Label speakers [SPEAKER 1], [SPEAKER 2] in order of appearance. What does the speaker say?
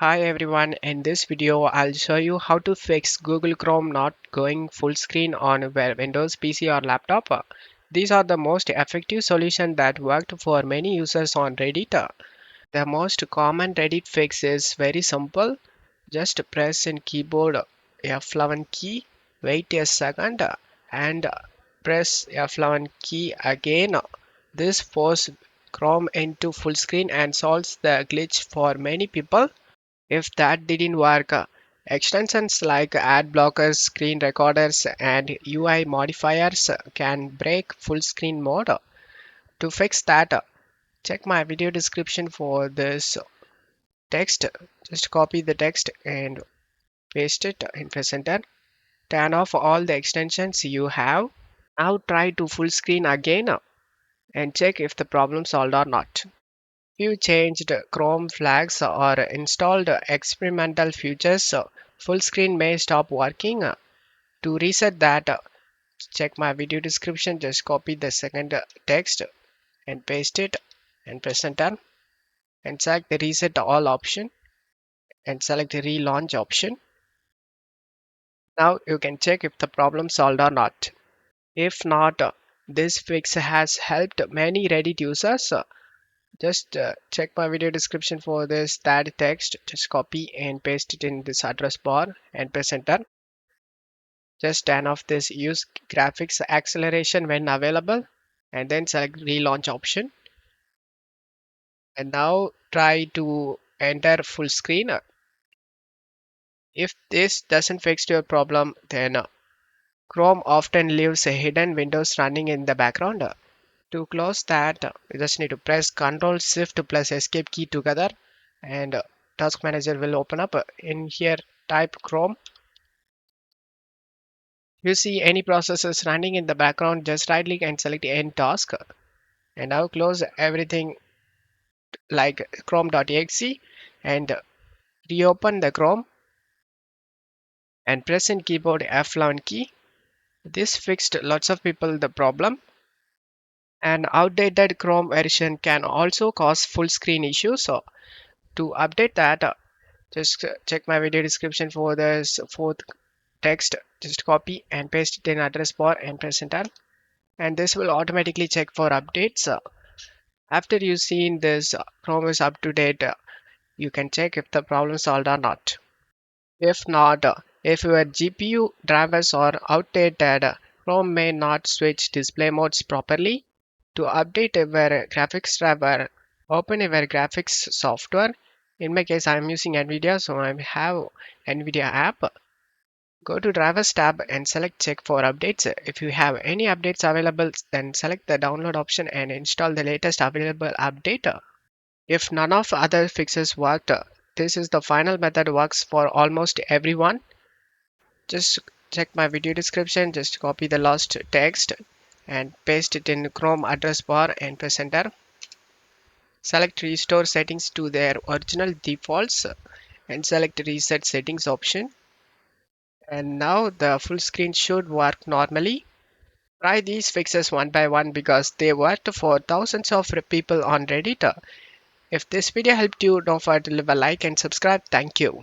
[SPEAKER 1] Hi everyone, in this video I'll show you how to fix Google Chrome not going full screen on a Windows PC or laptop. These are the most effective solution that worked for many users on Reddit. The most common Reddit fix is very simple. Just press in keyboard F11 key, wait a second and press F11 key again. This forces Chrome into full screen and solves the glitch for many people. If that didn't work, extensions like ad blockers, screen recorders, and UI modifiers can break full screen mode. To fix that, check my video description for this text. Just copy the text and paste it and press enter. Turn off all the extensions you have. Now try to full screen again and check if the problem solved or not. You changed Chrome flags or installed experimental features, full screen may stop working. To reset that, check my video description, just copy the second text and paste it and press enter and select the reset all option and select the relaunch option. Now you can check if the problem solved or not. If not, this fix has helped many Reddit users. Just check my video description for this that text. Just copy and paste it in this address bar and press enter. Just turn off this use graphics acceleration when available and then select relaunch option. And now try to enter full screen. If this doesn't fix your problem, then Chrome often leaves a hidden windows running in the background. To close that, you just need to press Ctrl Shift plus Escape key together and Task Manager will open up. In here, type Chrome. You see any processes running in the background, just right click and select End Task. And now close everything like chrome.exe and reopen the Chrome and press in keyboard F11 key. This fixed lots of people the problem. An outdated Chrome version can also cause full screen issues. So to update that, just check my video description for this fourth text. Just copy and paste it in address bar and press enter. And this will automatically check for updates. After you seen this Chrome is up to date, you can check if the problem solved or not. If not, if your GPU drivers are outdated, Chrome may not switch display modes properly. To update your graphics driver, open your graphics software. In my case, I'm using NVIDIA, so I have NVIDIA app. Go to drivers tab and select check for updates. If you have any updates available, then select the download option and install the latest available update. If none of other fixes worked, this is the final method works for almost everyone. Just check my video description, just copy the last text and paste it in Chrome address bar and press enter. Select restore settings to their original defaults and select reset settings option. And now the full screen should work normally. Try these fixes one by one because they worked for thousands of people on Reddit. If this video helped you, don't forget to leave a like and subscribe. Thank you.